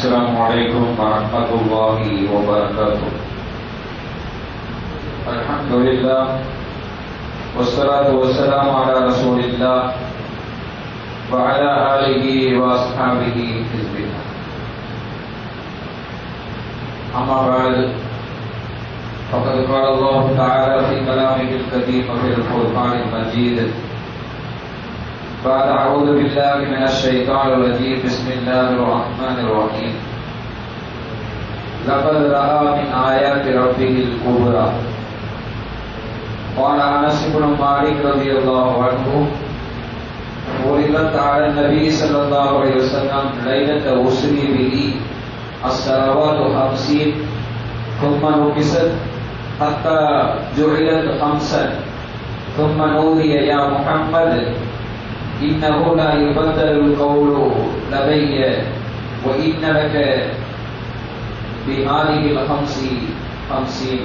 السلام عليكم ورحمة الله وبركاته. الحمد لله والصلاة والسلام على رسول الله وعلى آله وأصحابه حزب الله. أما بعد فقد قال الله تعالى في كلامه الكريم وفي القرآن المجيد بعد أعوذ بالله من الشيطان الرجيم بسم الله الرحمن الرحيم لقد رأى من آيات ربه الكبرى. قال أنس بن مالك رضي الله عنه فرضت على النبي صلى الله عليه وسلم ليلة أسري به الصلوات 50 ثم نقصت حتى جعلت 5 ثم نودي يا محمد إنه لا يبدل القول لدي وإن لك بهذه ال50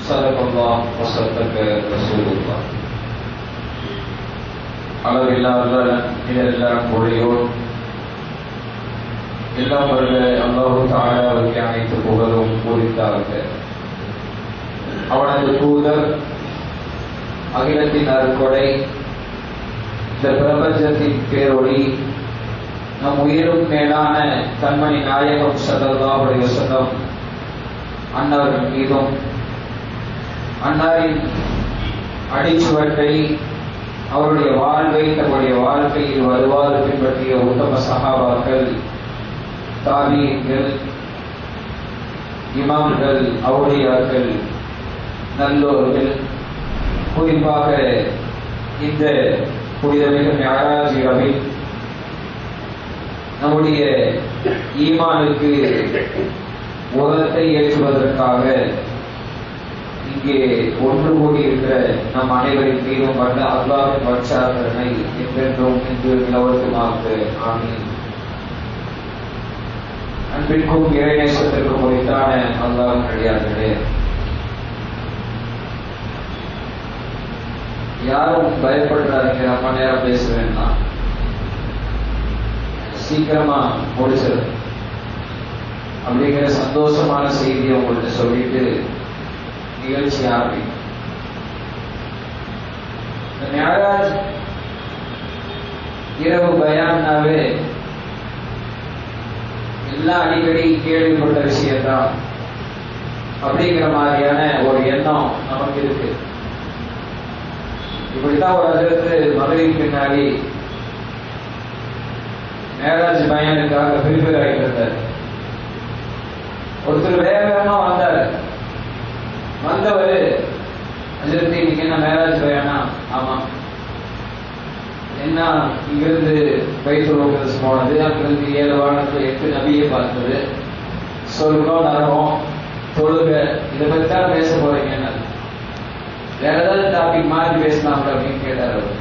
صدق الله وصدق رسول الله. அளவில்லாத இதெல்லாம் பொழியோர் எல்லாம் வல்ல அல்லாஹு தஆலாவுக்கு அனைத்து புகழும் குறித்தாக. அவனது தூதர் அகிலத்தின் அருட்கொடை இந்த பிரபஞ்சத்தின் பேரொளி நம் உயிரும் மேலான கண்மணி நாயகம் ஸல்லல்லாஹு அலைஹி வஸல்லம் அன்னாரின் மீதும் அன்னாரின் அடிச்சுவட்டை அவருடைய வாழ்வை தன்னுடைய வாழ்க்கையில் வருவாறு பின்பற்றிய உத்தம சஹாபாக்கள், தாபீன்கள், இமாம்கள், அவுலியாக்கள், நல்லோர்கள், குறிப்பாக இந்த புனிதமிகு மிஅராஜ் இரவில் நம்முடைய ஈமானுக்கு உரத்தை ஏற்றுவதற்காக இங்கே ஒன்று கூடியிருக்கிற நம் அனைவரின் மீதும் வந்த அல்லாஹ்வின் வற்சாதனை என்றென்றும் இன்று நிலவரத்துமாக ஆமீன். அன்பிற்கும் இறைநேசத்திற்கும் உரித்தான அல்லாஹ் அடியார்களே, யாரும் பயப்படுறாங்க ரொம்ப நேரம் பேசுவேன்னா சீக்கிரமா முடிச்சிரு அப்படிங்கிற சந்தோஷமான செய்தியை உங்கள்கிட்ட சொல்லிட்டு நிகழ்ச்சி ஆரம்பிக்கும். மிஅராஜ் இரவு பயான்னாவே எல்லாம் அடிக்கடி கேள்விப்பட்ட விஷயம்தான் அப்படிங்கிற மாதிரியான ஒரு எண்ணம் நமக்கு இருக்கு. இப்படித்தான் ஒரு அதிர்த்து மதுரைக்கு பின்னாடி மிஅராஜ் பயானுக்காக ப்ரிப்பேர் ஆகிட்டு இருந்தார். ஒருத்தர் வேகமா வந்தார். வந்தவர் அதிர்த்து இன்னைக்கு என்ன மிஅராஜ் பயானா? ஆமா. என்ன இங்கிருந்து பைத்துல் முகத்தஸ் போனது, அங்கிருந்து 7 வானத்துல 8 நபியை பார்த்தது, சொர்க்கம் நரகம் தொழுக, இதை பத்தி தான் பேச போறீங்க, வேற ஏதாவது டாபிக் மாற்றி பேசலாம் அப்படின்னு கேட்டார் அவர்.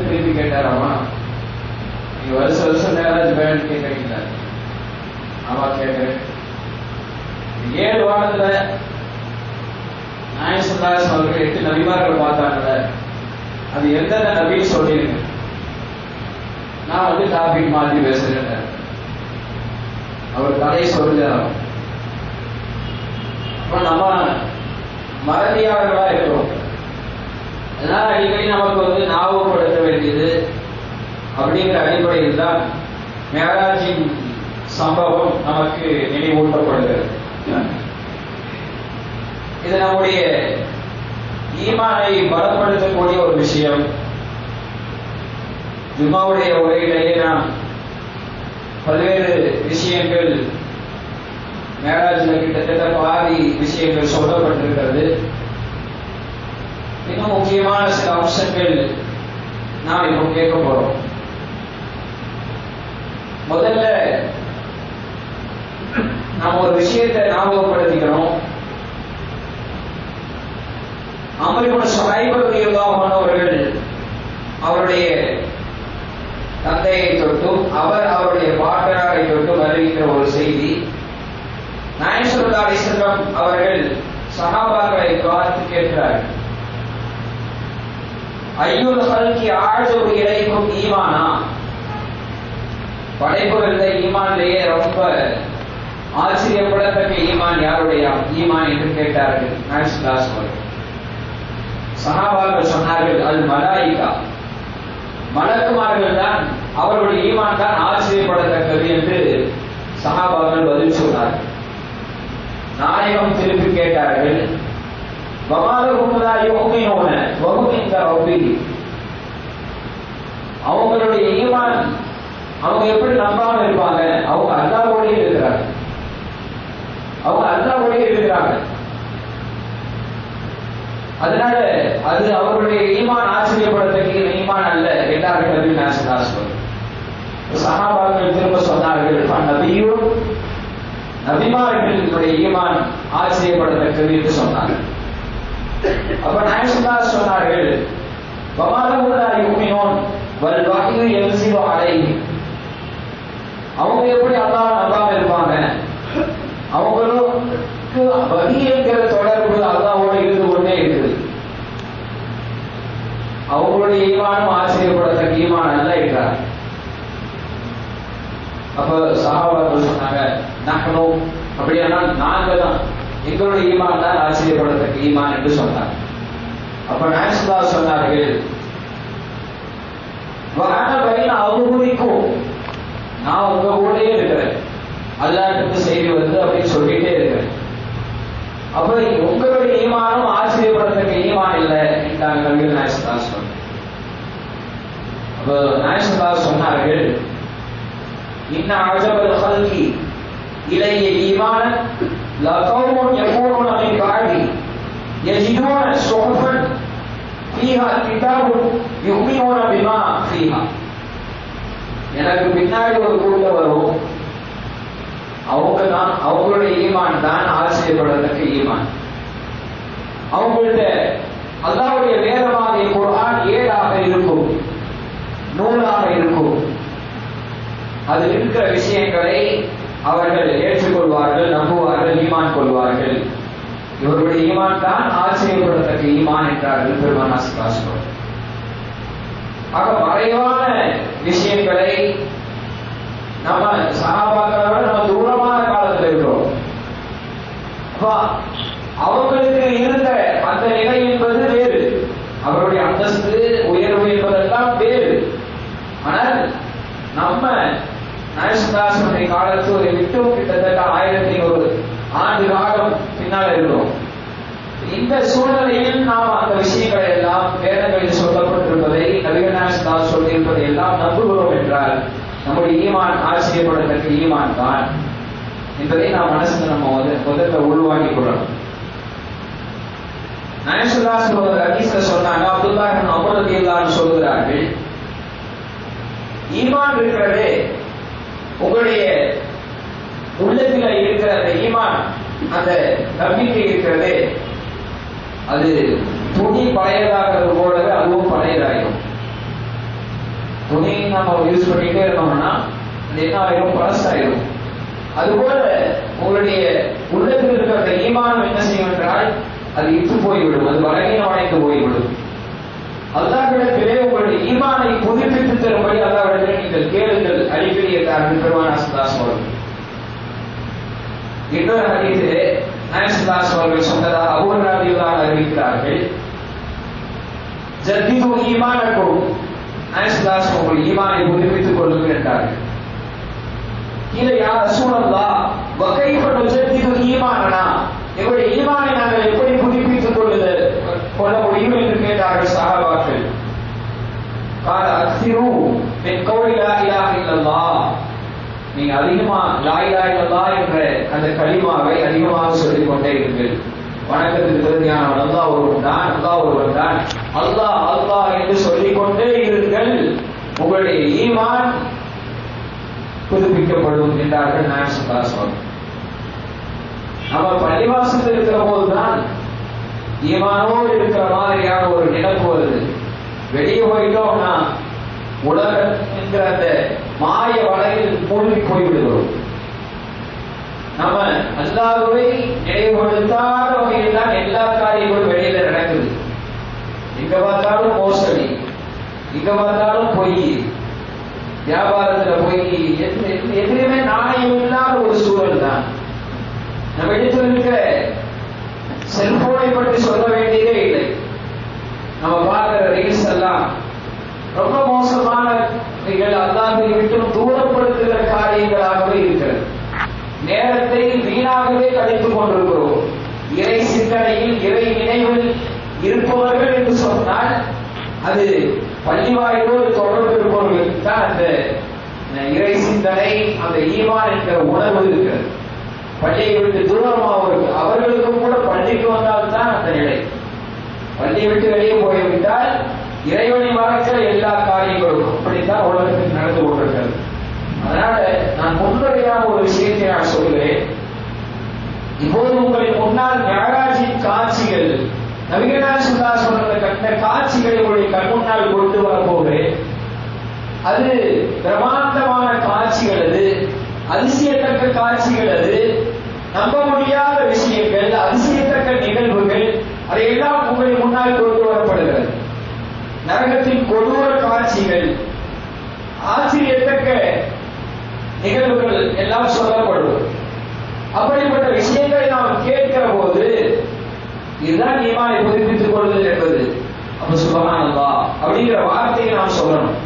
திருப்பி கேட்டாராமா, நீங்க வருஷம் மிஅராஜ் பயான் கேட்கறீங்களா? ஆமா கேட்கிறேன். 7 வானத்துல நாயகம் ஸல்லல்லாஹு அலைஹி வஸல்லம் 8 நபிமார்கள் பார்த்தாங்கல்ல, அது எந்தெந்த நபின்னு சொல்லிருங்க, நான் டாபிக் மாற்றி பேசுறேன். அவர் கதையை சொல்லுறாரு. அப்ப நம்ம மறதியாளர்களா இருக்கிறோம். அதனால அடிக்கடி நமக்கு ஞாபகப்படுத்த வேண்டியது அப்படிங்கிற அடிப்படையில் தான் மிஅராஜின் சம்பவம் நமக்கு நினைவூட்டப்படுகிறது. இது நம்முடைய ஈமானை பலப்படுத்தக்கூடிய ஒரு விஷயம். ஜும்மாவுடைய உரையிலேயே நாம் பல்வேறு விஷயங்கள், மிஅராஜில் கிட்டத்தட்ட பாதி விஷயங்கள் சொல்லப்பட்டிருக்கிறது. இன்னும் முக்கியமான சில அம்சங்கள் நாம் இப்போ கேட்க போறோம். முதல்ல நாம் ஒரு விஷயத்தை ஞாபகப்படுத்திக்கிறோம். அம்ர் இப்னு ஷுஐப் ரலியல்லாஹு அன்ஹு அவர்கள் அவருடைய தந்தையை தொட்டும் அவருடைய பாட்டனாரை தொட்டும் அறிவிக்கிற ஒரு செய்தி. நாயகம் ஸல்லல்லாஹு அலைஹி வஸல்லம் அவர்கள் சஹாபாக்களை பார்த்து கேட்கிறார்கள், ஐயுல் ஹல்கி ஆஜபு இலைக்கும் ஈமானா, படைப்புகளில் ஈமானிலேயே ரொம்ப ஆச்சரியப்படத்தக்க ஈமான் யாருடைய ஈமான் என்று கேட்டார்கள். சஹாபாக்கள் சொன்னார்கள், அது மலாயிகா, மலக்குமார்கள் தான், அவர்களுடைய ஈமான் தான் ஆச்சரியப்படத்தக்கது என்று சஹாபாக்கள் பதில் சொன்னார்கள். நாயகம் திருப்பி கேட்டார்கள், அவங்களுடைய ஈமான் அவங்க எப்படி நம்பாம இருப்பாங்க? அவங்க அல்லாஹ்வோடே இருக்கிறாங்க, அவங்க அல்லாஹ்வோடே இருக்கிறாங்க. அதனால அது அவர்களுடைய ஈமான் ஆச்சரியப்படத்தக்க ஈமான் அல்ல என்றார்கள் நபி ஸல்லல்லாஹு அலைஹி வஸல்லம். சஹாபாக்கள் திரும்ப சொன்னார்கள், நபியும் நபிமார்களுடைய ஈமான் ஆச்சரியப்படத்தக்கது என்று சொன்னார்கள். அப்ப நபி ஸல்லல்லாஹு அலைஹி சொன்னார்கள், வமாலஹுலா யுமினூன் வல் வஹ்யு யன்ஸிலு அலைஹி. அவங்க எப்படி அல்லாஹ் நம்பாம இருப்பாங்க? அவங்களுக்கு வஹி என்கிற தொடர்பு அல்லாஹ்வோடு இருந்து கொண்டே இருக்குது. அவங்களுடைய ஈமானும் ஆச்சரியப்படத்தக்க ஈமான் அல்ல என்றார். அப்ப சஹாபாக்கள் சொன்னாங்க, நஹ்னு, அப்படியானால் நாங்க தான், எங்களுடைய ஈமான் தான் ஆச்சரியப்படத்தக்க ஈமான் என்று சொன்னாங்க. அப்ப நபி ஸல்லல்லாஹு அலைஹி சொன்னார்கள், வஅன பைன அவுஹுரிக்கும், நான் உங்க கூடயே இருக்கிறேன், அல்லாஹ்வுக்கு செய்தி வந்து அப்படின்னு சொல்லிட்டே இருக்கிறேன். அப்ப உங்களுடைய ஈமானும் ஆச்சரியப்படத்தக்க ஈமான் இல்லை என்றாங்க நபிகள் நாயகம் ஸல்லல்லாஹு அலைஹி வஸல்லம். அப்ப நாயகம் ஸல்லல்லாஹு அலைஹி சொன்னார்கள், இன்ன அஜபல் ஹல்கி இலைய ஈமானன் லகௌமுன் யகூனுன மின் பஅதி யஜிதுன சுஹஃபன் ஃபீஹா கிதாபுன் யுமினூன பிமா ஃபீஹா. எனக்கு பின்னாடி ஒரு கூட்டம் வரும், அவங்க தான், அவங்களுடைய ஈமான் தான் ஆச்சரியப்படத்தக்க ஈமான். அவங்கள்ட்ட அல்லாஹ்வுடைய வேதமாகிய குர்ஆன் ஏடாக இருக்கும், நூலாக இருக்கும். அதில் இருக்கிற விஷயங்களை அவர்கள் ஏற்றுக்கொள்வார்கள், நம்புவார்கள், ஈமான் கொள்வார்கள். இவருடைய ஈமான் தான் ஆச்சரியப்படத்தக்க ஈமான் என்றார்கள் பெருமானார் ஸல்லல்லாஹு அலைஹி வஸல்லம். ஆக மறைவான விஷயங்களை நம்ம சஹாபாக்களை விட நம்ம தூரமான காலத்தில் இருக்கிறோம். அவங்களுக்கு இருந்த அந்த நிலை என்பது வேறு, அவருடைய அந்தஸ்து உயர்வு என்பதெல்லாம் வேறு. ஆனால் நம்ம நபிசுல்லாஹி காலத்து விட்டு கிட்டத்தட்ட 1100 ஆண்டு காலம் பின்னால் இருக்கிறோம். இந்த சூழ்நிலையில் நாம் அந்த விஷயங்களை எல்லாம் வேதங்களில் சொல்லப்பட்டிருப்பதை, நபிகள் நாயகம் சொல்லியிருப்பதை எல்லாம் நம்புகிறோம் என்றால் நம்முடைய ஈமான் ஆச்சரியப்படத்தக்க ஈமான் தான் என்பதை நாம் மனசுல நம்ம முதல்ல உள்வாங்கிக் கொள்ளணும். நபிசுல்லாஹி ஹதீஸ்ல சொன்னாங்க, அப்துல்லாஹ் இப்னு உமர் ரலியல்லாஹு அன்ஹு சொல்கிறார்கள், ஈமான் இருக்கிறதே, உங்களுடைய உள்ளத்துல இருக்கிற அந்த ஈமான், அந்த நம்பிக்கை இருக்கிறதே, அது துணி பழையதாகிறது போலவே அதுவும் பழையதாயிடும். துணி நம்ம யூஸ் பண்ணிட்டே இருந்தோம்னா அது என்ன ஆயிடும்? பழசாயிடும். அதுபோல உங்களுடைய உள்ளத்தில் இருக்கிற அந்த ஈமானம் என்ன செய்யும் என்றால் அது இட்டு போய்விடும், அது பலகீனம் அடைந்து போய்விடும். அல்லாஹ்விடத்திலே உங்களுடைய ஈமானை புதுப்பித்து தரும்படி அல்லாஹ்விடத்திலே நீங்கள் கேளுங்கள் அடிக்கடி என்றார்கள் பெருமானார் ஸல்லல்லாஹு அலைஹி வஸல்லம். இன்னொரு ஹதீஸிலே நாயகம் ஸல்லல்லாஹு அலைஹி வஸல்லம் சொன்னதாக அபூ ஹுரைரா ரலியல்லாஹு அன்ஹு அறிவிக்கிறார்கள், ஜத்திது ஈமானக்கும், நாயகம் ஸல்லல்லாஹு அலைஹி வஸல்லம் உங்கள் ஈமானை புதுப்பித்துக் கொள்ளுங்கள் என்றார்கள். கீழே யா ரசூலல்லாஹ் வ கைஃப நுஜத்திது ஈமானனா, எங்களுடைய ஈமானை நாங்கள் எப்படி புதுப்பித்துக் கொள்ள முடியும் என்று கேட்டார்கள் சஹாபாக்கள். قال اكثروا من قول لا اله الا الله, நீங்க அதிகமா லா இலாஹ இல்லல்லாஹ் என்ற அந்த கலிமாவை அதிகமாக சொல்லிக் கொண்டே இருங்கள். வணக்கத்துக்கு தகுதியானவன் அல்லாஹ் ஒருவன் தான், அல்லாஹ் ஒருவன் தான், அல்லாஹ் அல்லாஹ் என்று சொல்லிக் கொண்டே இருங்கள், உங்களுடைய ஈமான் புதுப்பிக்கப்படும் என்றார்கள் நாயகம் ஸல்லல்லாஹு அலைஹி வஸல்லம். நம்ம பள்ளிவாசல் இருக்கிற போதுதான் ஈமானோடு இருக்கிற மாதிரியான ஒரு நினைப்பு வருது. வெளியே போயிட்டோம்னா உலகம் என்கிற அந்த மாய வலையில் மூழ்கி போய்விடுகிறோம். நம்ம அல்லாஹ்வை நினைவுபடுத்தாத வகையில் தான் எல்லா காரியங்களும் வெளியில நடக்குது. எங்க பார்த்தாலும் மோசடி, எங்க பார்த்தாலும் பொய், வியாபாரத்துல போய் எதுவுமே நாணயம் இல்லாத ஒரு சூழல் தான். நம்ம இடத்துல இருக்கிற செல்போனை பற்றி சொல்ல வேண்டியதே இல்லை. நம்ம பார்க்கிற ரீல்ஸ் எல்லாம் ரொம்ப மோசமான அல்லாஹ்வை விட்டு தூரப்படுத்துகிற காரியங்களாகவே இருக்கிறது. நேரத்தை வீணாகவே கழித்துக் கொண்டிருக்கிறோம். இறை சிந்தனையில் இறை நினைவில் இருப்பவர்கள் என்று சொன்னால் அது பள்ளிவாயோடு தொடர்பு இருப்பவர்களுக்கு தான் அந்த இறை சிந்தனை, அந்த ஈமான் என்ற உணர்வு இருக்கிறது. பள்ளியை விட்டு தூரமாக அவர்களுக்கும் கூட பள்ளிக்கு வந்தால்தான் அந்த நிலை. பள்ளியை விட்டு வெளியே போய்விட்டால் இறைவனை மறக்கிற எல்லா காரியங்களும் அப்படித்தான் உலகத்தில் நடந்து கொண்டிருக்கிறது. அதனால நான் முன்னுரையான ஒரு விஷயத்தை நான் சொல்கிறேன். இப்போது உங்களுக்கு முன்னால் மிஅராஜின் காட்சிகள், நபிகள் நாயகம் ஸல்லல்லாஹு அலைஹி வஸல்லம் கண்ட காட்சிகளை உங்களுடைய கண் முன்னால் கொண்டு வரப்போகிறேன். அது பிரமாண்டமான காட்சிகள், அது அதிசயத்தக்க காட்சிகள், அது நம்ப முடியாத விஷயங்கள், அதிசயத்தக்க நிகழ்வுகள், அதையெல்லாம் உங்கள் முன்னால் கொண்டு வரப்படுகிறது. நரகத்தின் கொடூர காட்சிகள், ஆச்சரியத்தக்க நிகழ்வுகள் எல்லாம் சொல்லப்படும். அப்படிப்பட்ட விஷயங்களை நாம் கேட்கிற போது இதுதான் ஈமானை புதுப்பித்துக் கொள்வது என்பது. அப்ப சுப்ஹானல்லாஹ் அப்படிங்கிற வார்த்தையை நாம் சொல்லணும்.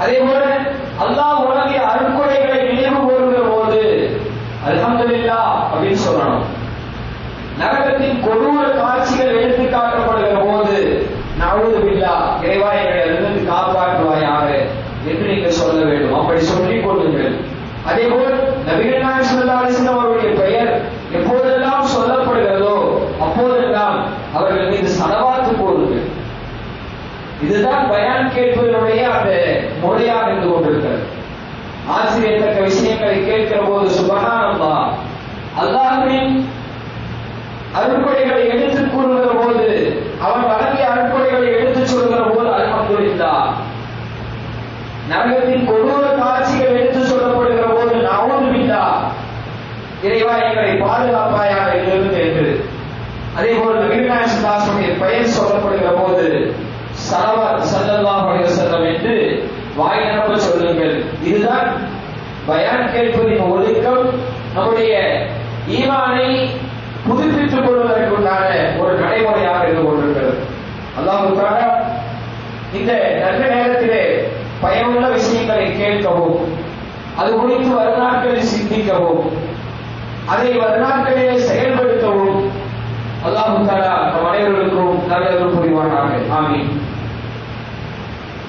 அதே போல அல்லாஹ் வழங்கிய அருட்கொடைகளை நினைவு கூறுகிற போது அல்ஹம்துலில்லாஹ் அப்படின்னு சொல்லணும். நரகத்தின் கொடூர காட்சிகள் எடுத்து காட்டப்படுகிற போது நஅஊது பில்லாஹ், இறைவா எங்களை அதிலிருந்து காப்பாற்றுவாயாக என்று நீங்கள் சொல்ல வேண்டும். அப்படி சொல்லிக் கொள்ளுங்கள். அதே போல் நபிகள் நாயகம் ஸல்லல்லாஹு அலைஹி வஸல்லம் அவருடைய பெயர் எப்போதெல்லாம் சொல்லப்படுகிறதோ அப்போதெல்லாம் அவர்கள் மீது ஸலவாத் போடுங்கள். இதுதான் பயான் கேட்பதனுடைய அந்த முறையாக இருந்து கொண்டிருக்கிறது. ஆச்சரியத்தக்க விஷயங்களை கேட்கிற போது சுப்ஹானல்லாஹ், அல்லாஹ்வின் அருட்கொடைகளை எடுத்து கூறுகிற போது, அவன் வழங்கிய அருட்கொடைகளை எடுத்து சொல்கிற போது அல்ஹம்துலில்லாஹ், நரகத்தின் கொடூர காட்சிகள் எடுத்து சொல்லப்படுகிற போது நஅஊது பில்லாஹ், இறைவா எங்களை பாதுகாப்பாயாக இதிலிருந்து என்று. அதே போல் நபிகள் நாயகம் ஸல்லல்லாஹு அலைஹி வஸல்லம் பெயர் சொல்லப்படுகிற போது ஸலவாத் ஸல்லல்லாஹு அலைஹி வஸல்லம் என்று வாய் நிரம்ப சொல்லுங்கள். இதுதான் பயான் கேட்பதின் ஒழுக்கம், நம்முடைய ஈமானை புதுப்பித்துக் கொள்வதற்குண்டான ஒரு நடைமுறையாக இருந்து கொண்டிருக்கிறது. அல்லாஹ் தஆலா இந்த நல்ல நேரத்திலே பயனுள்ள விஷயங்களை கேட்கவும், அது குறித்து வருநாட்களில் சிந்திக்கவும், அதை வருநாட்களிலே செயல்படுத்தவும் அல்லாஹ் தஆலா நம் அனைவருக்கும் நல்லது புரிவானாக. ஆமீன்.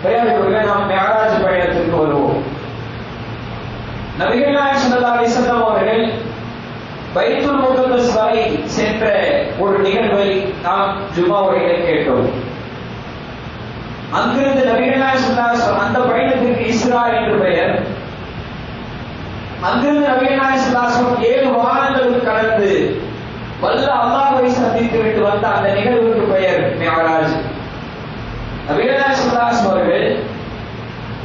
பெரியார்களே, நாம் மிஅராஜ் பயணத்திற்கு வருவோம். நபிகள் நாயகம் ஸல்லல்லாஹு அலைஹி வஸல்லம் அவர்கள் பைத்துல் முகத்தஸ் வரை சென்ற ஒரு நிகழ்வை நாம் ஜும்மா உரையிலே கேட்டோம். அங்கிருந்து நபிகள் நாயகம் ஸல்லல்லாஹு அலைஹி வஸல்லம் அந்த பயணத்திற்கு இஸ்ரா என்று பெயர். அங்கிருந்து நபிகள் நாயகம் ஸல்லல்லாஹு அலைஹி வஸல்லம் 7 வானங்களுக்கு கடந்து வல்ல அல்லாஹ்வை சந்தித்து விட்டு வந்த அந்த நிகழ்வுக்கு பெயர் மிஅராஜ். நபிகள் நாயகம் ஸல்லல்லாஹு அலைஹி வஸல்லம் அவர்கள்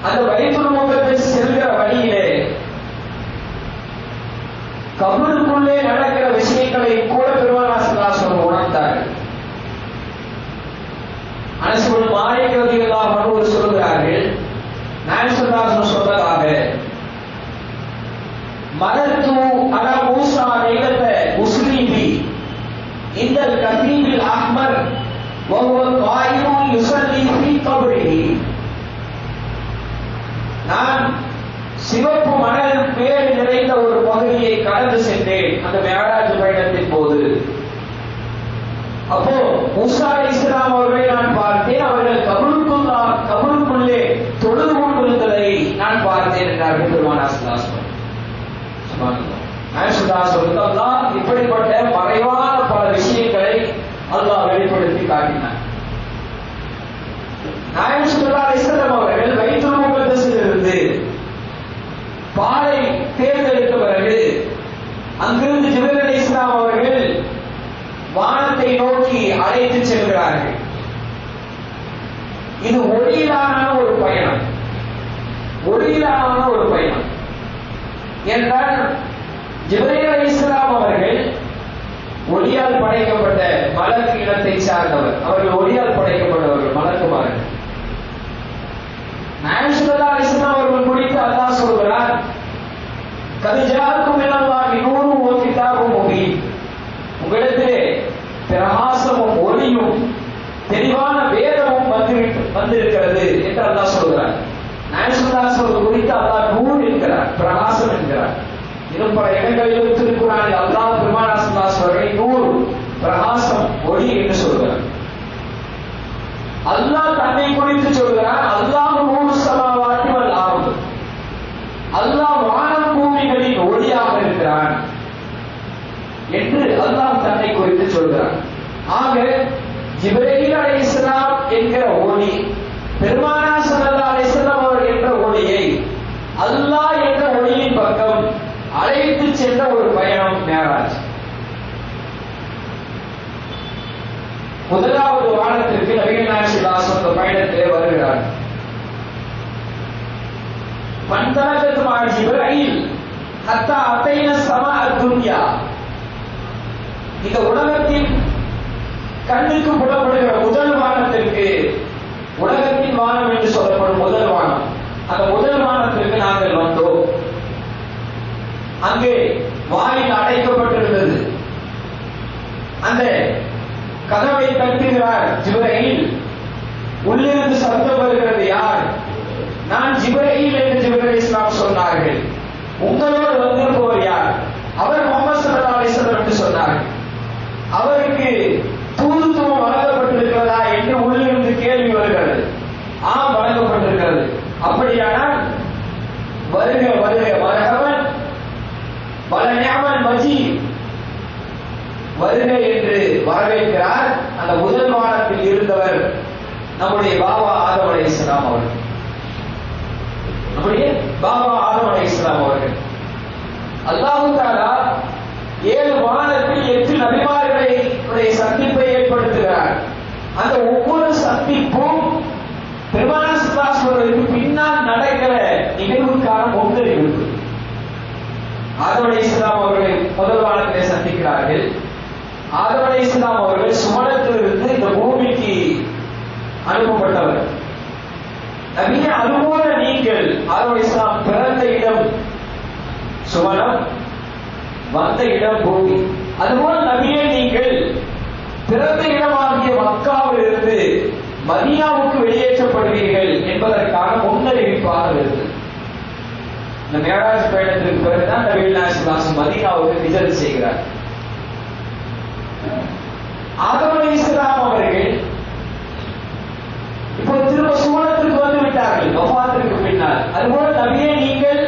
அந்த பைத்துல் முகத்தஸ் செல்கிற வழியிலே கபருக்குள்ளே நடக்கிற விஷயங்களை கூட பெருமானார் ஸல்லல்லாஹு அலைஹி வஸல்லம் உணர்ந்தார்கள். அனஸ் இப்னு மாலிக் ரலியல்லாஹு அன்ஹு சொல்கிறார்கள், நாயகம் ஸல்லல்லாஹு அலைஹி வஸல்லம் சொன்னதாக, மரத்து அலா மூஸா லைலத உஸ்லீபி இந்தல் கதீபில் அஹ்மர் வஹுவ காயிமுன் யுஸல்லி ஃபீ கப்ரிஹி. நான் சிவப்பு மணல் பேர் நிறைந்த ஒரு பகுதியை கடந்து சென்றேன் அந்த மிஅராஜ் பயணத்தின் போது. அப்போ மூஸா அலைஹிஸ்ஸலாம் அவர்களை நான் பார்த்தேன். அவர்கள் கபருக்குள்ளே தொழுது கொண்டிருந்ததை நான் பார்த்தேன் என்றார்கள் பெருமானார் ஸல்லல்லாஹு அலைஹி வஸல்லம். சுப்ஹானல்லாஹ். நாயகம் ஸல்லல்லாஹு அலைஹி வஸல்லம் அல்லாஹ் இப்படிப்பட்ட மறைவான பல விஷயங்களை அல்லாஹ் வெளிப்படுத்தி காட்டினார். நாயகம் ஸல்லல்லாஹு அலைஹி வஸல்லம் அவர்கள் பைத்துல் முகத்தஸிலிருந்து பாலை தேர்ந்தெடுத்த பிறகு அங்கிருந்து ஜிப்ரீல் அலைஹிஸ்ஸலாம் அவர்கள் வானத்தை நோக்கி அழைத்து செல்கிறார்கள். இது ஒளியிலான ஒரு பயணம், ஒளியிலான ஒரு பயணம் என்றால் ஜிப்ரீல் அலைஹிஸ்ஸலாம் அவர்கள் ஒளியால் படைக்கப்பட்ட மலக்கு இனத்தை சார்ந்தவர். அவர்கள் ஒளியால் படைக்கப்பட்டவர்கள், மலக்குமார்கள். நாயகம் நாயகம் ஸல்லல்லாஹு அலைஹி வஸல்லம் அவர்கள் குறித்து அல்லாஹ் சொல்கிறார், கத் ஜாஅக்கும் மினல்லாஹி நூரும் வ கிதாபும் முபீன். உங்களிடத்திலே பிரகாசமும் ஒளியும் தெளிவான வேதமும் வந்திருக்கிறது என்று அல்லாஹ் சொல்கிறார். நாயகம் ஸல்லல்லாஹு அலைஹி வஸல்லம் குறித்து அல்லாஹ் நூர் என்கிறார், பிரகாசம் என்கிறார். இன்னும் பல இடங்களிலும் திருக்குறானில் அல்லாஹ் பெருமானார் ஸல்லல்லாஹு அலைஹி வஸல்லம் நூர், பிரகாசம், ஒளி என்று சொல்கிறார். அல்லாஹ் தன்னை குறித்து சொல்கிறார், அல்லாஹ் நூறு ஸமாவாத்தி வல் அர்த். அல்லாஹ் வானம் பூமிகளின் ஒளியாக இருக்கிறான் என்று அல்லாஹ் தன்னை குறித்து சொல்கிறார். ஆக ஜிப்ரீல் அலைஹிஸ்ஸலாம் என்கிற ஒளி, பெருமானார் ஸல்லல்லாஹு அலைஹி வஸல்லம் அவர் என்ற ஒளியை அல்லாஹ் என்ற ஒளியின் பக்கம் அழைத்து சென்ற ஒரு பயணம் மேராஜ். முதலாவது வானத்திற்கு நபிகள் நாயகம் ஸல்லல்லாஹு அலைஹி வஸல்லம் பயணத்திலே வருகிறார். பந்தலகத் மா ஜிப்ரீல் ஹத்தா அத்தைன ஸமா அத்-துன்யா. இந்த உலகத்தின் கண்ணுக்கு புலப்படுகிற முதல் வானத்திற்கு, உலகத்தின் வானம் என்று சொல்லப்படும் முதல் வானம், அந்த முதல் வானத்திற்கு நாங்கள் வந்தோம். அங்கே வாயில் அடைக்கப்பட்டிருந்தது. அந்த கதவை தட்டுகிறார் ஜிப்ரீல். உள்ளிருந்து சத்தம் வருகிறது, யார்? நான் ஜிப்ரீல் என்று ஜிப்ரீல் அலைஹிஸ்ஸலாம் சொன்னார்கள். உங்களோடு வந்திருப்பவர் யார்? அவர் முஹம்மது ஸல்லல்லாஹு அலைஹி வஸல்லம் என்று சொன்னார்கள். அவருக்கு தூதுத்துவம் வழங்கப்பட்டிருக்கிறதா என்று உள்ளிருந்து கேள்வி வருகிறது. ஆம், வழங்கப்பட்டிருக்கிறது. அப்படியானால் வருக வருக மரஹபன் வலநிஅமல் மஜீத், வருக என்று வரவேற்கிறார். அந்த முதல் வானத்தில் இருந்தவர் நம்முடைய பாபா ஆதம் அலைஹிஸ்ஸலாம் அவர்கள். நம்முடைய பாபா ஆதம் அலைஹிஸ்ஸலாம் அவர்கள். அல்லாஹ் தஆலா 7 வானத்தில் 8 நபிமார்களுடைய சந்திப்பை ஏற்படுத்துகிறார். அந்த ஒவ்வொரு சந்திப்பும் பெருமானார் ஸல்லல்லாஹு அலைஹி வஸல்லம் பின்னால் நடக்கிற நிகழ்வுக்கான முன்னறிவிப்பு. ஆதம் அலைஹிஸ்ஸலாம் அவர்களை முதல் வானத்திலே சந்திக்கிறார்கள். ஆதம் அலைஹிஸ்ஸலாம் அவர்கள் சுவனத்திலிருந்து இந்த பூமிக்கு அனுப்பப்பட்டவர். நபியே, அதுபோல நீங்கள் ஆதம் அலைஹிஸ்ஸலாம் பிறந்த இடம் சுவனம், வந்த இடம் பூமி. அதுபோல் நபியே, நீங்கள் பிறந்த இடமாகிய மக்காவில் இருந்து மதீனாவுக்கு வெளியேற்றப்படுவீர்கள் என்பதற்கான முன்னறிவிப்பாக இருந்தது. இந்த மேராஜ் பயணத்திற்கு பிறகுதான் நபிகள் நாயகம் ஸல்லல்லாஹு அலைஹி வஸல்லம் மதீனாவுக்கு ஹிஜ்ரத் செய்கிறார். ஆதம் அலைஹிஸ்ஸலாம் அவர்கள் இப்போ திரும்ப சுவனத்திற்கு வந்து விட்டார்கள் வஃபாத்திற்கு பின்னால். அதுபோல நபியே, நீங்கள்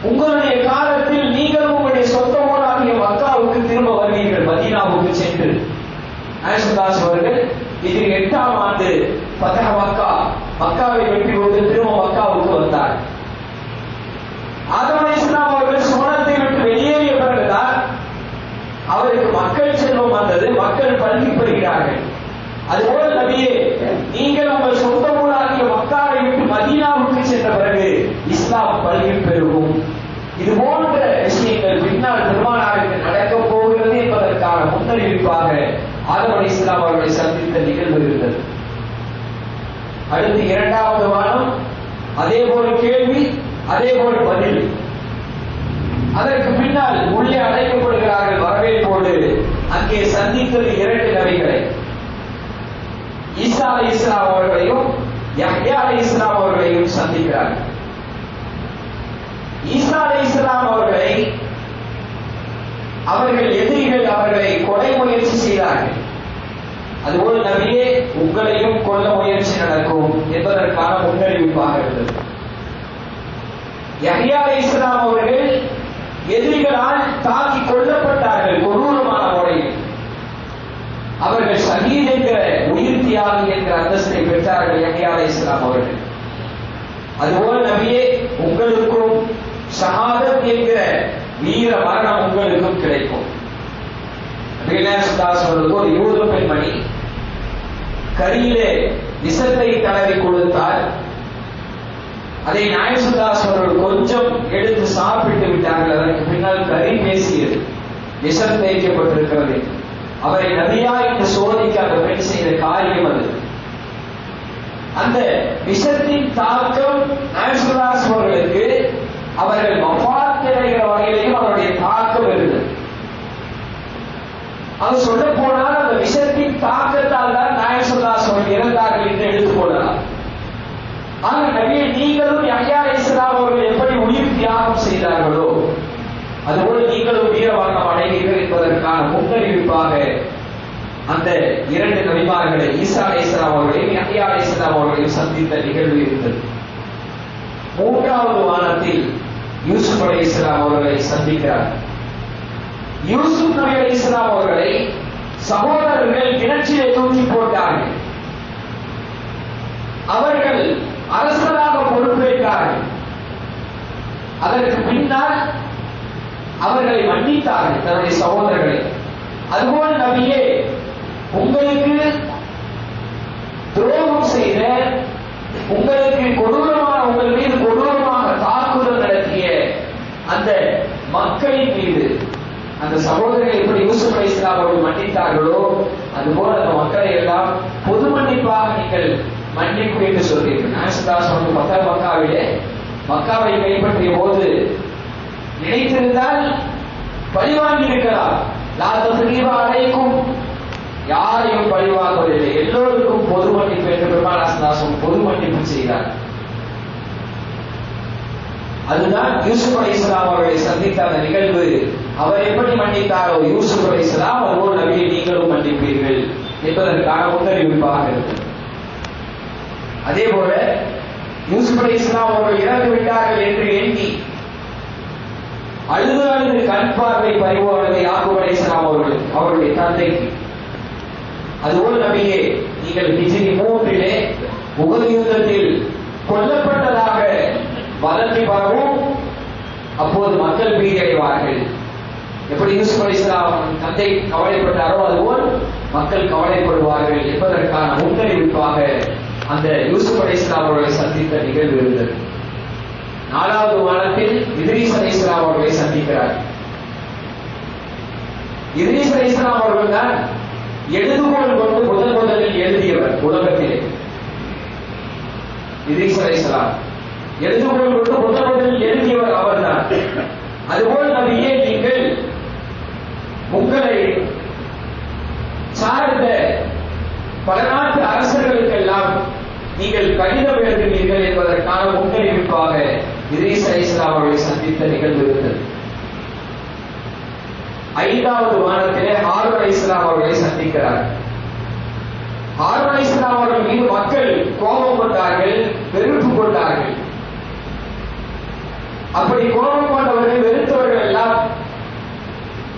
உங்களுடைய காலத்தில் நீங்கள் உங்களுடைய சொந்த ஊராகிய மக்காவுக்கு திரும்ப வருவீர்கள், மதீனாவுக்கு சென்று. நாயகம் அவர்கள் இதில் 8ஆம் ஆண்டு ஃபத்ஹ் மக்கா, மக்காவை வெற்றி கொண்டு திரும்ப மக்காவுக்கு வந்தார். ஆதம் அலைஹிஸ்ஸலாம் அவர்கள் சுவனத்தை விட்டு வெளியேறிய பிறகுதான் அவருக்கு மக்கள் செல்வம் வந்தது, மக்கள் பல்கி பெறுகிறார்கள். அதுபோல நபியே, நீங்கள் உங்கள் சொந்த ஊராகிய மக்காவை விட்டு மதீனாவுக்கு சென்ற பிறகு இஸ்லாம் பல்கி பெருகும். இது போன்ற விஷயங்கள் பின்னால் பெருமானாருக்கு நடக்கப் போகிறது என்பதற்கான முன்னறிவிப்பாக ஆதம் அலைஹிஸ்ஸலாம் அவர்களை சந்தித்த நிகழ்வு இருந்தது. அடுத்து 2வது வானம், அதே போல கேள்வி, அதே போல பதில். அதற்கு பின்னால் உள்ளே அழைக்கப்படுகிறார்கள் வரவேற்போடு. அங்கே சந்தித்தது 2 நபிகளை, ஈசா அலைஹிஸ்ஸலாம் அவர்களையும் யஹ்யா அலைஹிஸ்ஸலாம் அவர்களையும் சந்திக்கிறார்கள். ஈசா அலைஹிஸ்ஸலாம் அவர்கள் எதிரிகள் அவர்களை கொலை முயற்சி செய்தார்கள். அதுபோல் நபியே, உங்களையும் கொல்ல முயற்சி நடக்கும் என்பதற்கான முன்னறிவிப்பாக இருந்தது. யஹ்யா அலைஹிஸ்ஸலாம் அவர்கள் எதிரிகளால் தாக்கி கொல்லப்பட்டார்கள் கொடூரமான முறையில். அவர்கள் ஷஹீத் என்கிற உயிர் தியாகி என்கிற அந்தஸ்தை பெற்றார்கள் யஹ்யா அலைஹிஸ்ஸலாம் அவர்கள். அதுபோல் நபியே, உங்களுக்கும் ஷஹாதத் என்கிற வீர மரணம் உங்களுக்கும் கிடைக்கும். ஒரு யூத பெண்மணி கரியிலே விஷத்தை தடவி கொடுத்தால் அதை நாயகம் ஸல்லல்லாஹு அலைஹி வஸல்லம் கொஞ்சம் எடுத்து சாப்பிட்டு விட்டார்கள். அதற்கு பின்னால் கரி பேசியது, விஷம் தேய்க்கப்பட்டிருக்கிறது. அவரை நபியா என்று சோதிக்க அந்த பெண் செய்த காரியம் அது. அந்த விஷத்தின் தாக்கம் நாயசுல்லாஸ் அவர்களுக்கு அவர்கள் வஃபாத்தடைகிற வகையிலையும் அவருடைய தாக்கம் இருந்தது. அது சொல்ல போனால் அந்த விஷத்தின் தாக்கத்தால் தான் நாயசுல்லாஸ் அவர்கள் இறந்தார்கள் என்று எடுத்துக்கொள்ளலாம். ஆனால் நபியே நீங்களும் யஹ்யா அலைஹிஸ்ஸலாம் அவர்கள் எப்படி உயிர் தியாகம் செய்தார்களோ அதுபோல நீங்களும் வீரமரணம் அடைவீர்கள் என்பதற்கான முன்னறிவிப்பாக அந்த இரண்டு நபிமார்களை ஈசா அலைஹிஸ்ஸலாம் அவர்களையும் யஹ்யா அலைஹிஸ்ஸலாம் அவர்களையும் சந்தித்த நிகழ்வு இருந்தது. மூன்றாவது வானத்தில் யூசுப் அலைஹிஸ்ஸலாம் அவர்களை சந்திக்கிறார். யூசுப் நபி அலைஹிஸ்ஸலாம் அவர்களை சகோதரர்கள் கிணற்றிலே தூக்கி போட்டார்கள். அவர்கள் அரசராக பொறுப்பேற்றார்கள். அதற்கு பின்னால் அவர்களை மன்னித்தார்கள் தன்னுடைய சகோதரர்களை. அதுபோல் நபியே உங்களுக்கு துரோகம் செய்த, உங்களுக்கு கொடூரமான, உங்கள் மீது கொடூரமாக தாக்குதல் நடத்திய அந்த மக்களின் மீது அந்த சகோதரர்கள் எப்படி யூசுப் அலைஹிஸ்ஸலாம் அவர்கள் மன்னித்தார்களோ அதுபோல அந்த மக்களை எல்லாம் பொது மன்னிப்பாக நீங்கள் மன்னிப்பு என்று சொல்றீர்கள். மக்காவிலே மக்காவை கைப்பற்றிய போது நினைத்திருந்தால் பழிவாங்கி இருக்கலாம். அழைக்கும் யாரையும் பழிவாங்குவதில்லை, எல்லோருக்கும் பொது மன்னிப்பு என்று பெருமானார் பொது மன்னிப்பு செய்தார். அதுதான் யூசுப் அலைஹிஸ்ஸலாம் அவர்களை சந்தித்த அந்த நிகழ்வு. அவர் எப்படி மன்னித்தாரோ யூசுப் அலைஹிஸ்ஸலாம் அதுபோல் நபியை நீங்களும் மன்னிப்பீர்கள் என்பதற்கான முன்னறிவிப்பாக இருக்கிறது. அதே போல யூசுப் அலைஹிஸ்ஸலாம் அவர்கள் இறந்து விட்டார்கள் என்று எண்ணி அழுது அழுது கண் பார்வை பறிபோனது யாக்கூப் அலைஹிஸ்ஸலாம் அவர்களுடைய தந்தைக்கு. அதுபோல் நபியே நீங்கள் ஹிஜ்ரி 3 உஹது யுத்தத்தில் கொல்லப்பட்டதாக வதந்தி பரவும். அப்போது மக்கள் பீதி அடைவார்கள். எப்படி யூசுப் அலைஹிஸ்ஸலாம் தந்தை கவலைப்பட்டாரோ அதுபோல் மக்கள் கவலைப்படுவார்கள் என்பதற்கான முன்னறிவிப்பாக அந்த யூசுப் அலைஹிஸ்ஸலாம் அவர்களை சந்தித்த நிகழ்வு இருந்தது. 4வது வானத்தில் இத்ரீஸ் அலைஹிஸ்ஸலாம் அவர்களை சந்திக்கிறார். இத்ரீஸ் அலைஹிஸ்ஸலாம் அவர்கள் தான் எழுதுகோல் கொண்டு முதலில் எழுதியவர் உலகத்திலே. இத்ரீஸ் அலைஹிஸ்ஸலாம் எழுதுகோல் கொண்டு முதலில் எழுதியவர் அவர்தான். அதுபோல் நபியே நீங்கள் உங்களை சார்ந்த பல நாட்டு அரசர்களுக்கெல்லாம் நீங்கள் கடிதம் எழுதுவீர்கள் என்பதற்கான முன்னறிவிப்பாக இத்ரீஸ் அலைஹிஸ்ஸலாம் அவர்களை சந்தித்த நிகழ்வு இருந்தது. 5வது வானத்திலே ஹாரூன் அலைஹிஸ்ஸலாம் அவர்களை சந்திக்கிறார். ஹாரூன் அலைஹிஸ்ஸலாம் அவர்கள் மீது மக்கள் கோபம் கொண்டார்கள், வெறுப்பு கொண்டார்கள். அப்படி கோபம் கொண்டவர்கள், வெறுத்தவர்கள் எல்லாம்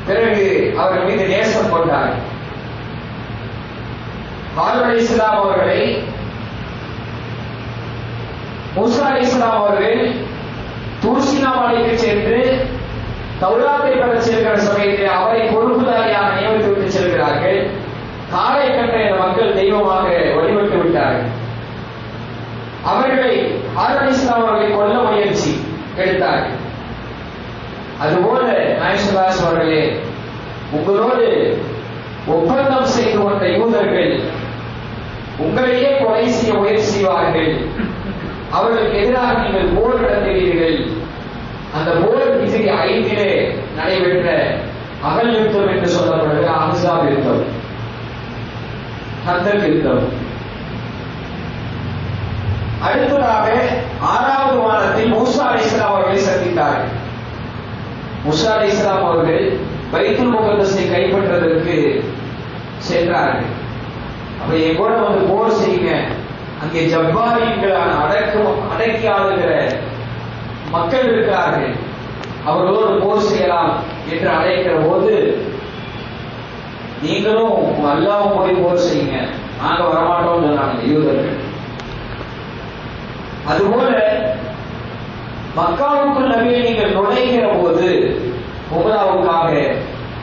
பிறகு அவர்கள் மீது நேசம் கொண்டார்கள். ஹாரூன் அலைஹிஸ்ஸலாம் அவர்களை மூசா அலைஹிஸ்ஸலாம் அவர்கள் தூர்சினா மலைக்கு சென்று தௌராத்தை பெற செல்கிற சமயத்தில் அவரை பொறுப்புதாரியாக நியமித்து விட்டு செல்கிறார்கள். காளை கண்ட மக்கள் தெய்வமாக வழிபட்டு விட்டார்கள். அவர்களை ஹாரூன் அலைஹிஸ்ஸலாம் அவர்களை கொல்ல முயற்சி எடுத்தார்கள். அதுபோல நாயசுல்லாஸ் அவர்களே உங்களோடு ஒப்பந்தம் செய்து கொண்ட யூதர்கள் உங்களையே கொலை செய்ய முயற்சி செய்வார்கள். அவர்களுக்கு எதிராக நீங்கள் போர் நடத்துகிறீர்கள். அந்த போர் ஹிஜ்ரி 5 நடைபெற்ற அகல் யுத்தம் என்று சொல்லப்படுகிற அஹ்ஸாப் யுத்தம், கந்தக் யுத்தம். அடுத்ததாக 6வது வானத்தில் மூசா அலைஹிஸ்ஸலாம் அவர்களை சந்தித்தார்கள். மூசா அலைஹிஸ்ஸலாம் அவர்கள் பைத்துல் முகத்தஸை கைப்பற்றுவதற்கு சென்றார்கள். அப்ப எங்கூட வந்து போர் செய்யுங்க, அங்கே ஜப்பாரியங்களான அடக்கி ஆளுகிற மக்கள் இருக்கிறார்கள், அவர்களோடு போர் செய்யலாம் என்று அழைக்கிற போது நீங்களும் அல்லாஹ் போய் போர் செய்யுங்க, நாங்க வரமாட்டோம் சொன்னாங்க யூதர்கள். அதுபோல மக்காவுக்குள் நபியை நீங்கள் நுழைகிற போது உமராவுக்காக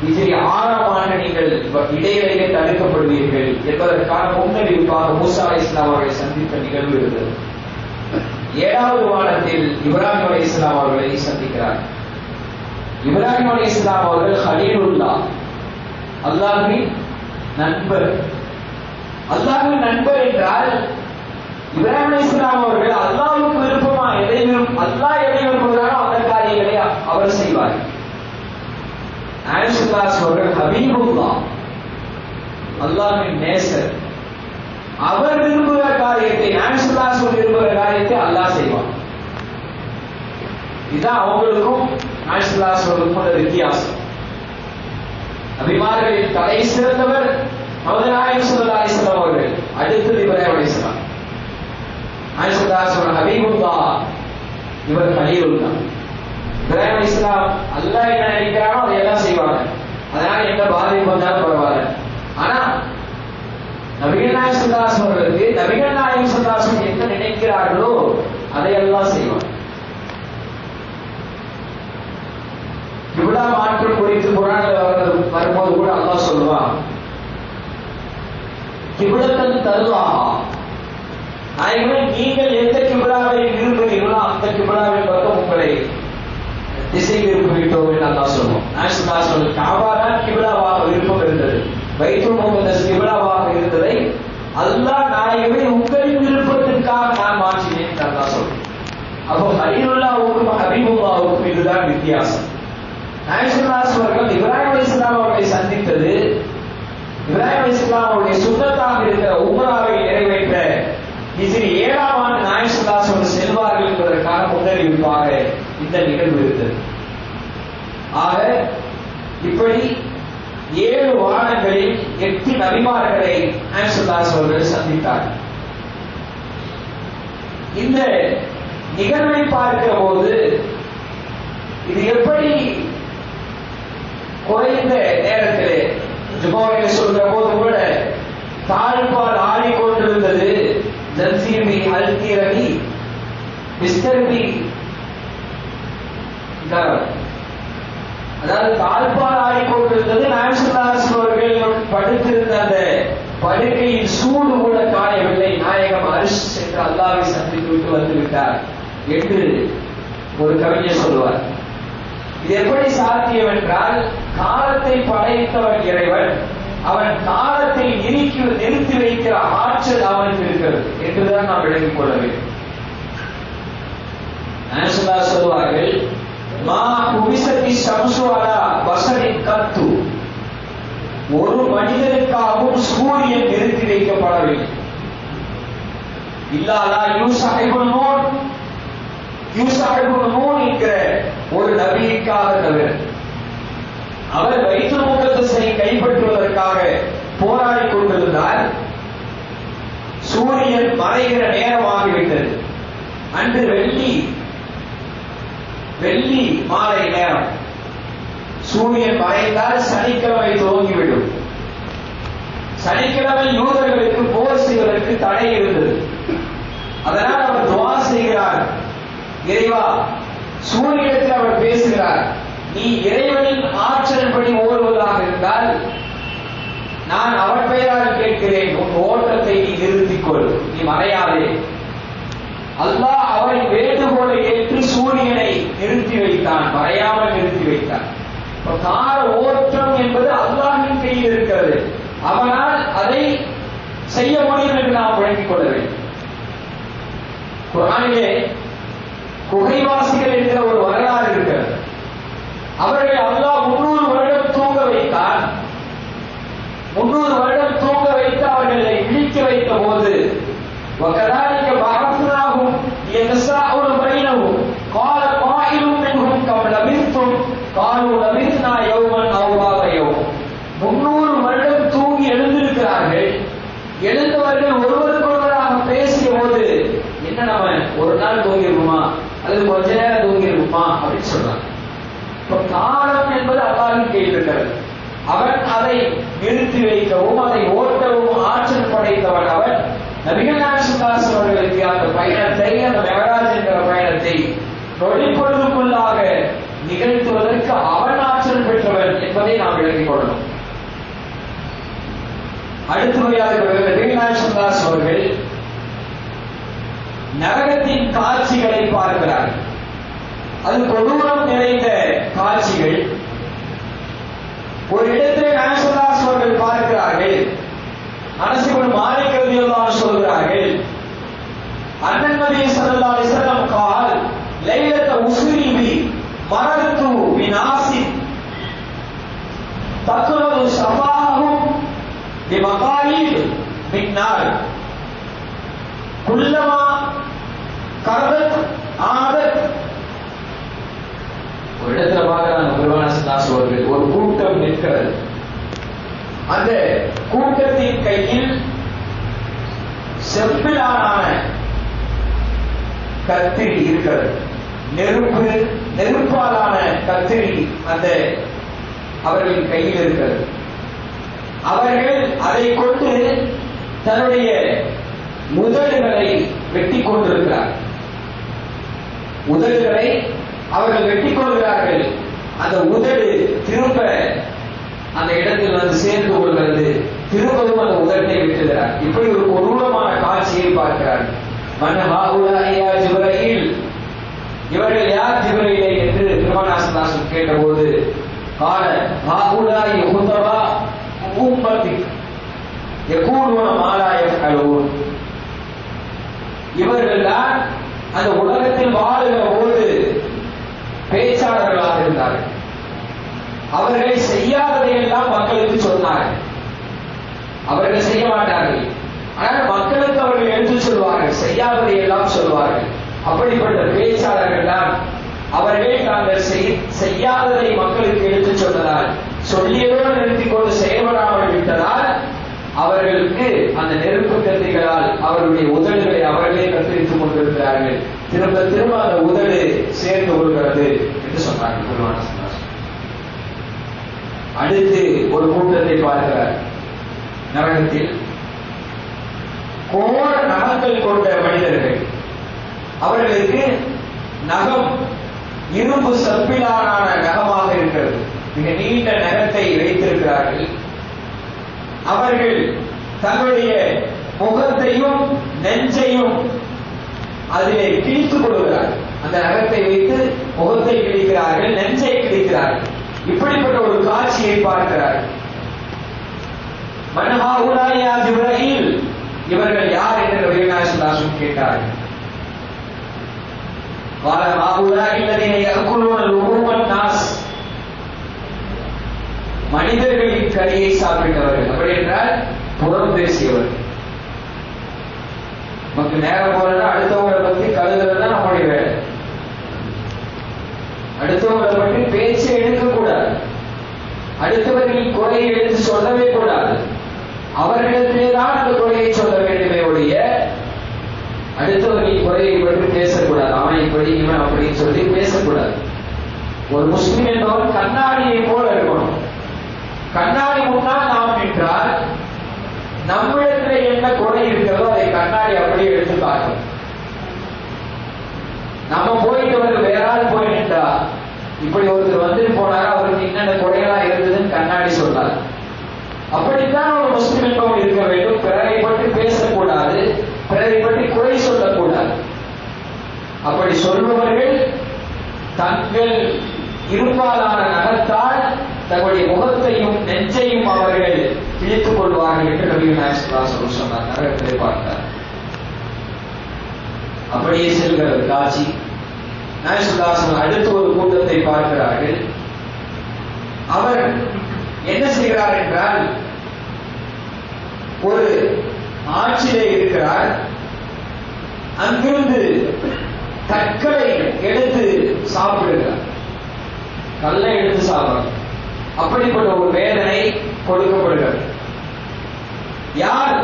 ஹிஜ்ரி 6ஆம் ஆண்டு நீங்கள் இடையிலேயே தடுக்கப்படுவீர்கள் என்பதற்கான முன்னறிவிப்பாக மூசா அலைஹிஸ்ஸலாம் அவர்களை சந்தித்த நிகழ்வு இருந்தது. 7வது வானத்தில் இப்ராஹிம் அலைஹிஸ்ஸலாம் அவர்களை சந்திக்கிறார். இப்ராஹிம் அலைஹிஸ்ஸலாம் அவர்கள் ஹலீலுல்லாஹ், அல்லாஹ்வின் நண்பர். அல்லாஹ்வின் நண்பர் என்றால் இப்ராஹிம் அலைஹிஸ்ஸலாம் அவர்கள் அல்லாஹ்வுக்கு விருப்பமா அல்லாஹ் எதை விரும்புகிறாரோ அந்த காரியங்களை அவர் செய்வார். நாயகம் அவர்கள் ஹபீபுல்லாஹ், அல்லாஹ்வின் நேசர். அவர் விரும்புகிற காரியத்தை, நாயகம் விரும்புகிற காரியத்தை அல்லாஹ் செய்வார். இதுதான் அவங்களுக்கும் நாயகம் உள்ள வித்தியாசம். நபிமார்களின் தலை சிறந்தவர் நாயகம் ஸல்லல்லாஹு அலைஹி வஸல்லம் அவர்கள், அடுத்தது இப்ராஹிம் அலைஹிஸ்ஸலாம். நாயகம் ஹபீபுல்லாஹ், இவர் கலீலுல்லாஹ். இப்ராஹிம் அலைஹிஸ்ஸலாம் அல்லாஹ் என்ன நினைக்கிறானோ அதையெல்லாம் செய்வாங்க. அதனால என்ன பாதிப்பு வந்தாலும் பரவாயில்ல. ஆனா நபிகள் நாயகம் ஸல்லல்லாஹு அலைஹி அவர்களுக்கு நபிகள் நாயகம் ஸல்லல்லாஹு அலைஹி வஸல்லம் என்ன நினைக்கிறார்களோ அதையெல்லாம் செய்வாங்க. கிப்லா மாற்றம் குறித்து குர்ஆன்ல வரும்போது கூட அல்லாஹ் சொல்லுவான், கிப்லத்தன் தர்லாஹா, நாயகமே நீங்கள் எந்த கிப்லாவை விரும்புகிறீர்களோ அந்த கிப்லாவின் பக்கம் உங்களை திசை திருப்பிவிட்டோம் என்று அல்லாஹ் சொல்லுவோம். நாயகம் காபா தான் கிப்லாவாக விருப்பம் இருந்தது, பைத்துல் முகத்தஸ் கிப்லாவாக இருந்ததை அல்லாஹ் நாயகமே உங்களின் விருப்பத்திற்காக நான் மாற்றினேன் என்று அல்லாஹ் சொல்லுவோம். அப்போ கலீலுல்லாஹ்வுக்கும் ஹபீபுல்லாஹ்வுக்கும் இதுதான் வித்தியாசம். நாயகம் அவர்கள் இப்ராஹிம் அலைஹிஸ்ஸலாம் அவர்களை சந்தித்தது, இப்ராஹிம் அலைஹிஸ்ஸலாம் அவருடைய சுன்னத்தாக இருக்கிற உம்ராவை நிறைவேற்ற ஹிஜ்ரி 7ஆம் ஆண்டு நாயகம் அவர்கள் செல்வார்கள் என்பதற்கான முன்னறிவிப்பாக இந்த நிகழ்வு இருந்தது. ஆக இப்படி 7 வானங்களில் 8 நபிமார்களை நாயகம் அவர்கள் சந்தித்தார்கள். இந்த நிகழ்வை பார்க்கிற போது இது எப்படி குறைந்த நேரத்திலே ஜுமாவிலே சொல்ற போது கூட தாழ்பால் ஆடிக்கொண்டிருந்தது. ஜன்சீபி அல்திரவி மிஸ்டர்பி, அதாவது தாழ்பால் ஆடிக்கொண்டிருந்தது. நாயகம் அவர்கள் படுத்திருந்த அந்த படுக்கையின் சூடு கூட காயவில்லை. நாயகம் அரிஷ் சென்று அல்லாஹ்வை சந்தித்து விட்டு வந்து விட்டார் என்று ஒரு கவிஞர் சொல்லுவார். இது எப்படி சாத்தியம் என்றால், காலத்தை படைத்தவன் இறைவன், அவன் காலத்தை நிறுத்தி வைக்கிற ஆற்றல் அவனுக்கு இருக்கிறது என்றுதான் நாம் விளங்கிக் கொள்ள வேண்டும். சொல்வார்கள், மா உபிசதி ஷம்சு அலா பஸரின் கத்து, ஒரு மனிதனுக்காகவும் சூரியன் நிறுத்தி வைக்கப்படவில்லை. இல்லாலா யூசாஹிபுன் நூன், யூசாஹிபுன் நூன் என்கிற ஒரு நபிக்காக தவிர. அவர் பைத்துல் முகத்தஸை கைப்பற்றுவதற்காக போராடி கொண்டிருந்தார். சூரியன் மறைகிற நேரமாகிவிட்டது. அன்று வெள்ளி மாலை நேரம். சூரியன் மறைந்தால் சனிக்கிழமை துவங்கிவிடும். சனிக்கிழமை யூதர்களுக்கு போர் செய்வதற்கு தடை இருந்தது. அதனால் அவர் துஆ செய்கிறார், இறைவா, சூரியனிடத்தில் அவர் பேசுகிறார், நீ இறைவனின் ஆற்றல் படி ஓடுவதாக இருந்தால் நான் அவர் பெயரால் கேட்கிறேன், உன் ஓட்டத்தை நீ நிறுத்திக் கொள், நீ மறையாதே. அல்லாஹ் அவரின் வேண்டுகோளை ஏற்று சூரியனை நிறுத்தி வைத்தான், மறையாமல் நிறுத்தி வைத்தான். கால ஓட்டம் என்பது அல்லாஹ்வின் கையில் இருக்கிறது. அவனால் அதை செய்ய முடியும் என்று நாம் விளங்கிக் கொள்ள வேண்டும். குர்ஆனிலே குகைவாசிகள் என்கிற ஒரு வரலாறு இருக்கிறது. அவர்களை அல்லாஹ் 300 வருடம் தூங்க வைத்தான். 300 வருடம் தூங்க வைத்து அவர்களை விழிக்க வைத்த போது, وَكَذَلِكَ بَعَثْنَاهُمْ لِيَتَسَاءَلُوا بَيْنَهُمْ قَالَ قَائِلٌ مِنْهُمْ كَمْ لَبِثْتُمْ قَالُوا لَبِثْنَا يَوْمًا أَوْ بَعْضَ يَوْمٍ. 300 வருடம் தூங்கி எழுந்திருக்கிறார்கள். எழுந்தவர்கள் ஒருவருக்கொருவராக பேசிய போது, என்ன நம்ம ஒரு நாள் தூங்கி இருக்குமா அல்லது கொஞ்ச நேரம் தூங்கி இருக்குமா அப்படின்னு சொல்றாங்க. காலம் என்பது அல்லாஹ்வின் கையில் இருக்கிறது. அவன் அதை நிறுத்தி வைக்கவும் அதை ஓட்டவும் ஆற்றல் படைத்தவன் அவன். நபிகள் நாயகம் ஸல்லல்லாஹு அலைஹி அவர்களுக்கு அந்த பயணத்தை, அந்த மெஹராஜ் என்கிற பயணத்தை நொடிப்பொழுதுக்குள்ளாக நிகழ்த்துவதற்கு அவன் ஆற்றல் பெற்றவன் என்பதை நாம் விளங்கிக் கொள்ளணும். அடுத்தபடியாக நபிகள் நாயகம் ஸல்லல்லாஹு அலைஹி அவர்கள் நரகத்தின் காட்சிகளை பார்க்கிறார்கள். அது கொடூரம் நிறைந்த காட்சிகள். ஒரு இடத்திலே நாயகம் ஸல்லல்லாஹு அலைஹி அவர்கள் பார்க்கிறார்கள். அனஸ் இப்னு மாலிக் ரலியல்லாஹு அன்ஹு சொல்கிறார்கள், அண்ணன் நபி ஸல்லல்லாஹு அலைஹி வஸல்லம் قال ليلة أسري بي مررت بناس تقرض شفاههم بمقاليد من نار كلما قربت عادت. ஒரு இடத்துல பார்க்கிறாங்க பெருமானார் ஸல்லல்லாஹு அலைஹி வஸல்லம் ஒரு கூட்டம் நிற்கிறது. அந்த கூட்டத்தின் கையில் செப்பிலான கத்திரி இருக்கிறது. நெருப்பாலான கத்திரி அந்த அவர்களின் கையில் இருக்கிறது. அவர்கள் அதை கொண்டு தன்னுடைய உதடுகளை வெட்டி கொண்டிருக்கிறார். உதடுகளை அவர்கள் வெட்டி கொள்கிறார்கள். அந்த உதடு திரும்ப அந்த இடத்தில் வந்து சேர்ந்து கொள்கிறது. திரும்பவும் அந்த உதட்டை வெட்டுகிறார். இப்படி ஒரு கொடூரமான காட்சியை பார்க்கிறார். ஜிப்ரீல், இவர்கள் யார் ஜிப்ரீலே என்று பெருமானார் ஸல்லல்லாஹு அலைஹி வஸல்லம் கேட்டபோது قال هؤلاء خطباء أمتك يقولون ما لا يفعلون. இவர்கள் தான் அந்த உலகத்தில் வாழுகிற போது பேச்சாளர்களாக இருந்தார்கள். அவர்களை செய்யாததை எல்லாம் மக்களுக்கு சொன்னார்கள். அவர்கள் செய்ய மாட்டார்கள், ஆனால் மக்களுக்கு அவர்கள் எடுத்து சொல்வார்கள், செய்யாததை எல்லாம் சொல்வார்கள். அப்படிப்பட்ட பேச்சாளர்கள் தான் அவர்கள் தாங்கள் செய்யாததை மக்களுக்கு எடுத்து சொன்னதால், சொல்லியதோடு நிறுத்திக் கொண்டு செயல்படாமல் விட்டதால் அவர்களுக்கு அந்த நெருப்பு கத்திகளால் அவர்களுடைய உதடுகளை அவர்களே கத்தரித்துக் கொண்டிருக்கிறார்கள். திரும்ப திரும்ப அந்த உதடு சேர்ந்து கொள்கிறது என்று சொன்னார்கள். அடுத்து ஒரு கூட்டத்தை பார்க்கிறார். நரகத்தில் கோர நகங்கள் கொண்ட மனிதர்கள். அவர்களுக்கு நகம் இரும்பு சப்பிலான நகமாக இருக்கிறது. மிக நீண்ட நகத்தை வைத்திருக்கிறார்கள். அவர்கள் தங்களுடைய முகத்தையும் நெஞ்சையும் அதிலே கிழித்துக் கொள்கிறார்கள். அந்த நகத்தை வைத்து முகத்தை கிழிக்கிறார்கள், நெஞ்சை கிழிக்கிறார்கள். இப்படிப்பட்ட ஒரு காட்சியை பார்க்கிறார்கள். மன் ஹாஉலாஇ யா ஜிப்ரீல், இவர்கள் யார் என்று நபிகள் ஸல்லல்லாஹு அலைஹி கேட்டார்கள். قال هؤلاء الذين يأكلون لحوم الناس, மனிதர்களின் கறியை சாப்பிட்டவர்கள். அப்படி என்றால் புறம் பேசியவர்கள். நமக்கு நேரம் போறதா அடுத்தவங்களை பத்தி கருதுறது தான் நம்முடைய வேலை. அடுத்தவங்களை பற்றி பேச்சு எடுக்கக்கூடாது. அடுத்தவர்களின் குறையை எடுத்து சொல்லவே கூடாது. அவர்களிடத்திலே தான் அந்த குறையை சொல்ல வேண்டுமே ஒழிய அடுத்தவர்களின் குறையை பற்றி பேசக்கூடாது. அவன் இப்படி இவன் அப்படின்னு சொல்லி பேசக்கூடாது. ஒரு முஸ்லிம் என்பவன் கண்ணாடியை போல இருக்கணும். கண்ணாடி முன்னால் நாம் நின்றால் நம்மிடத்தில் என்ன குறை இருக்கிறதோ அதை கண்ணாடி அப்படியே எடுத்து பார்க்கணும். நம்ம போயிட்டு வந்து வேற ஆள் போய் நின்றா, இப்படி ஒருத்தர் வந்து போனாரா, அவருக்கு என்னென்ன குறையெல்லாம் இருந்ததுன்னு கண்ணாடி சொன்னார். அப்படித்தான் ஒரு முஸ்லிம் என்பவன் இருக்க வேண்டும். பிறரை பற்றி பேசக்கூடாது, பிறரை பற்றி குறை சொல்லக்கூடாது. அப்படி சொல்பவர்கள் தங்கள் இருப்பாலான நகத்தால் தங்களுடைய முகத்தையும் நெஞ்சையும் அவர்கள் கிழித்துக் கொள்வார்கள் என்று நபிகள் நாயகம் ஸல்லல்லாஹு அலைஹி வஸல்லம் சொன்னார். நரகத்தை பார்த்தார். அப்படியே செல்கிறது காட்சி. நாயகம் ஸல்லல்லாஹு அலைஹி வஸல்லம் அடுத்த ஒரு கூட்டத்தை பார்க்கிறார்கள். அவர் என்ன செய்கிறார் என்றால், ஒரு ஆட்சியிலே இருக்கிறார். அங்கிருந்து கற்களை எடுத்து சாப்பிடுகிறார். கல்லை எடுத்து சாப்பிடுறார். அப்படிப்பட்ட ஒரு வேதனை கொடுக்கப்படுகிறது. யார்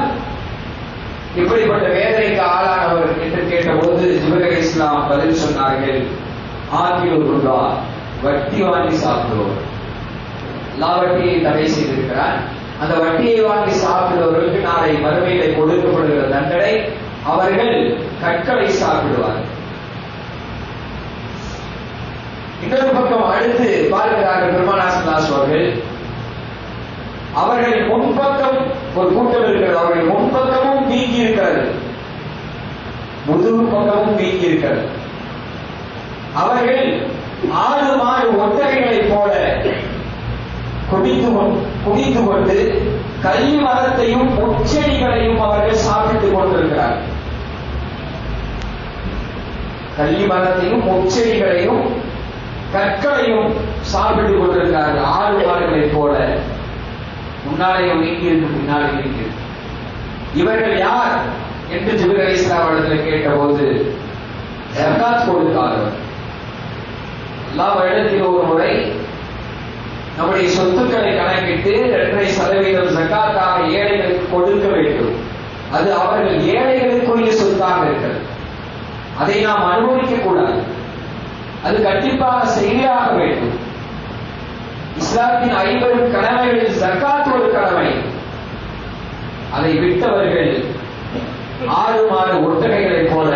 இப்படிப்பட்ட வேதனைக்கு ஆளானவர் என்று கேட்டபோது ஜிப்ரீல் அலைஹிஸ்ஸலாம் பதில் சொன்னார்கள், ஆக்கிலுர் ருபா, வட்டி வாங்கி சாப்பிடுவோர். எல்லா வட்டியை தடை செய்திருக்கிறார். அந்த வட்டியை வாங்கி சாப்பிடுவவர்களுக்கு நாளை மறுமையிலே கொடுக்கப்படுகிற தண்டனை, அவர்கள் கற்களை சாப்பிடுவார்கள். இன்னொரு பக்கம் அடுத்து பார்க்கிறார்கள் பெருமானார் ஸல்லல்லாஹு அலைஹி வஸல்லம். அவர்கள் முன்பக்கம் ஒரு கூட்டம் இருக்கிறது. அவர்கள் முன்பக்கமும் வீங்கி இருக்கிறது, முதுகு பக்கமும் வீங்கி இருக்கிறது. அவர்கள் ஆடு மாடு ஒட்டகைகளைப் போல குடித்து கொண்டு கல்வி மரத்தையும் முச்செடிகளையும் அவர்கள் சாப்பிட்டுக் கொண்டிருக்கிறார்கள். கள்ளி மரத்தையும் முச்செடிகளையும் கற்களையும் சாப்பிட்டுக் கொண்டிருக்கிறார்கள். 6 மாடுகளைப் போல முன்னாலேயும் நீங்கி இருக்கு, பின்னாலே நீங்கி இருக்கு. இவர்கள் யார் என்று ஜிப்ரீல் அலைஹிஸ்ஸலாம் அவர்கள் கேட்டபோது ஜகாத் கொடுத்தார்கள். எல்லா வருடத்தில் ஒரு முறை நம்முடைய சொத்துக்களை கணக்கிட்டு 2.5% ஜகாத்தாக ஏழைகளுக்கு கொடுக்க வேண்டும். அது அவர்கள் ஏழைகளுக்குரிய சொத்தாக இருக்கிறது. அதை நாம் அனுபவிக்க கூடாது. அது கண்டிப்பாக செய்யாக வேண்டும். இஸ்லாத்தின் 50 கடமைகளில் ஜகாத் ஒரு கடமை. அதை விட்டவர்கள் 6 மாடு ஒட்டகைகளைப் போல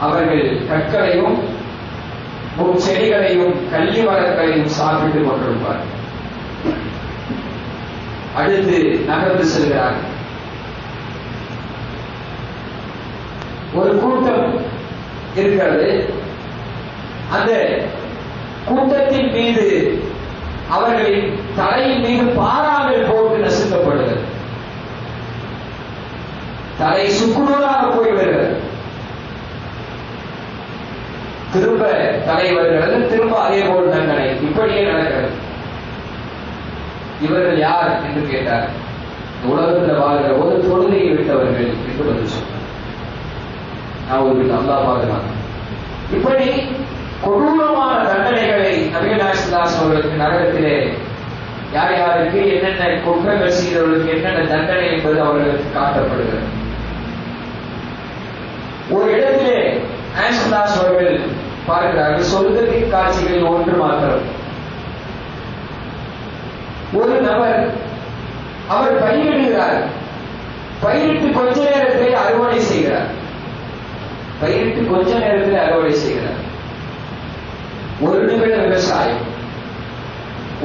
அவர்கள் கற்களையும் செடிகளையும் கள்ளி மரங்களையும் சாப்பிட்டுக் கொண்டிருப்பார்கள். அடுத்து நகர்ந்து செல்கிறார்கள். ஒரு கூட்டம் இருக்கிறது. அந்த கூட்டத்தின் மீது அவர்களின் தலையின் மீது பாறாமல் போட்டு நசுக்கப்படுகிறது. தலை சுக்குநூறாக போய்விடுகிறது. திரும்ப தலை வருகிறது, திரும்ப அதே போல் தண்டனை. இப்படியே நடக்கிறது. இவர்கள் யார் என்று கேட்டார். உலகத்தில் வாழ்கிற ஒரு தொழுகையை விட்டவர்கள் என்று பதில் சொன்னார். நான் ஒரு அல்லாஹ் பாதுகாக்க. இப்படி கொடூரமான தண்டனைகளை நபிகள் நாயகம் ஸல்லல்லாஹு அலைஹி அவர்களுக்கு நரகத்திலே யார் யாருக்கு என்னென்ன குற்றங்கள் செய்தவர்களுக்கு என்னென்ன தண்டனை என்பது அவர்களுக்கு காட்டப்படுகிறது. ஒரு இடத்திலே நாயகம் ஸல்லல்லாஹு அலைஹி அவர்கள் பார்க்கிறார்கள், சொர்க்கத்தின் காட்சிகளில் ஒன்று மாத்திரம். ஒரு நபர் அவர் பயிரிடுகிறார். பயிரிட்டு கொஞ்ச நேரத்தில் அறுவடை செய்கிறார். பயிரிட்டு கொஞ்ச நேரத்தில் அறுவடை செய்கிறார். 1 நிமிட விவசாயம்.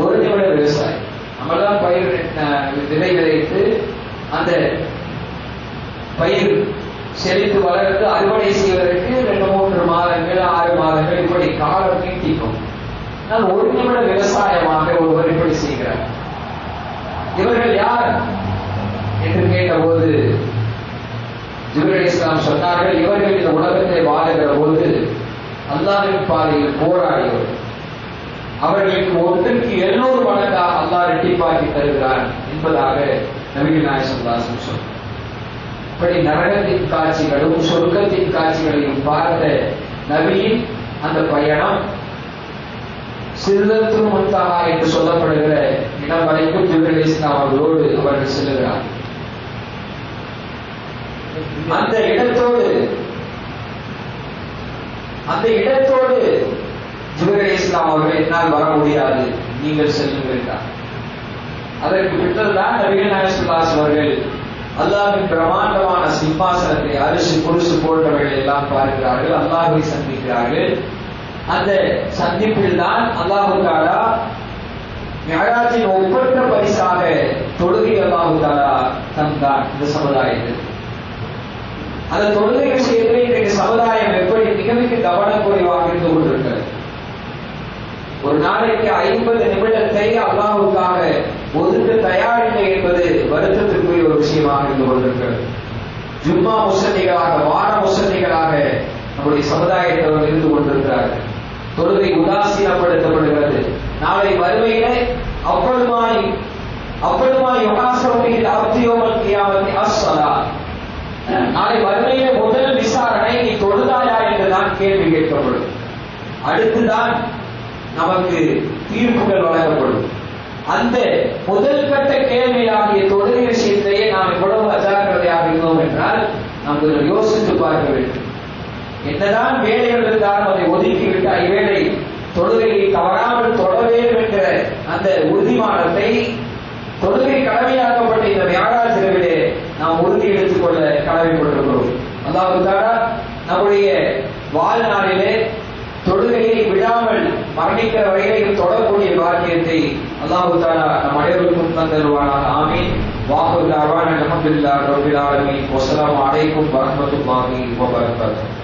1 நிமிட விவசாயம். நம்மளாம் பயிர் விதை விதைத்து அந்த பயிர் செழித்து வளர்ந்து அறுவடை செய்வதற்கு 2-3 மாதங்கள் 6 மாதங்கள் இப்படி காலம் நீட்டிக்கும். ஆனால் 1 நிமிட விவசாயமாக ஒருவர் இப்படி செய்கிறார். இவர்கள் யார் என்று கேட்டபோது ஜிப்ரீல் அலைஹிஸ்ஸலாம் சொன்னார்கள், இவர்கள் இந்த உலகத்தை வாழுகிற போது அல்லாஹ்வின் பாதையில் போராடியவர். அவர்களுக்கு ஒன்றுக்கு 700 மடங்காக அல்லாஹ் இரட்டிப்பாக்கி தருகிறான் என்பதாக நபிகள் நாயகம் ஸல்லல்லாஹு அலைஹி சொன்னார். இப்படி நரகத்தின் காட்சிகளும் சொர்க்கத்தின் காட்சிகளையும் பார்த்த நபியின் அந்த பயணம் சிதறத்துல் முன்தஹா என்று சொல்லப்படுகிற இடம் வரைக்கும் ஜிப்ரீல் அலைஹிஸ்ஸலாம் அவர்களோடு அவர்கள் செல்லுகிறார். அந்த இடத்தோடு ஜிப்ரீல் அலைஹிஸ்ஸலாம் அவர்கள் என்னால் வர முடியாது, நீங்கள் செல்லுங்கள். அதற்கு பின்னர்தான் நபிகள் நாயகம் ஸல்லல்லாஹு அலைஹி அவர்கள் அல்லாஹ்வின் பிரமாண்டமான சிம்மாசனத்தை அரிசி குருசு போன்றவர்கள் எல்லாம் பார்க்கிறார்கள். அல்லாஹ்வை சந்திக்கிறார்கள். அந்த சந்திப்பில் தான் அல்லாஹ் தஆலா மிஅராஜின் ஒப்பற்ற பரிசாக தொழுகை அல்லாஹ் தஆலா தந்தான் இந்த சமுதாயத்தில். அந்த தொழுகை விஷயத்தில் இன்றைக்கு சமுதாயம் எப்படி மிக மிக கவனக்குறைவாக இருந்து கொண்டிருக்கிறது. ஒரு நாளைக்கு 50 நிமிடத்தை அல்லாஹ்வுக்காக ஒதுக்க தயாரில்லை என்பது வருத்தத்திற்குரிய ஒரு விஷயமாக இருந்து கொண்டிருக்கிறது. ஜும்மா முஸல்லிகளாக, வார முஸல்லிகளாக நம்முடைய சமுதாயத்தில் இருந்து கொண்டிருக்கிறார்கள். தொழுகை உதாசீனப்படுத்தப்படுகிறது. நாளை வறுமையிலே அவ்வளவுமாய் யுகாசபில் அப்தியோமல் கியாமத்தி அஸ்ஸலா. நாளை வறுமையிலே முதல் விசாரணை நீ தொழுதாயா என்றுதான் கேள்வி கேட்கப்படும். அடுத்துதான் நமக்கு தீர்ப்புகள் வழங்கப்படும். அந்த முதல் கட்ட கேள்வியாகிய தொழுகை விஷயத்திலேயே நாம் எவ்வளவு அஜாக்கிரதையாக இருந்தோம் என்றால் நாம் கொஞ்சம் யோசித்து பார்க்க வேண்டும். என்னதான் வேலைகள் இருந்தாலும் அதை ஒதுக்கிவிட்டு இவ்வேளை தொழுகையை தவறாமல் தொட வேண்டும் என்ற அந்த உறுதிமானத்தை தொழுகை கடமையாக்கப்பட்ட இந்த மிஅராஜ் இரவிலே நாம் உறுதி எடுத்துக் கொள்ள கடமைப்பட்டிருக்கிறோம். அல்லாஹ் தஆலா நம்முடைய வாழ்நாளிலே தொழுகையை விடாமல் மரணிக்கிற வரையில் தொடரக்கூடிய பாக்கியத்தை அல்லாஹ் தஆலா நம் அனைவருக்கும் தந்தருவானாக. ஆமீன். வாஹு தஅவானா அல்ஹம்துலில்லாஹி ரப்பில் ஆலமீன். வஸ்ஸலாமு அலைக்கும் வரஹ்மத்துல்லாஹி வபரகாத்துஹு.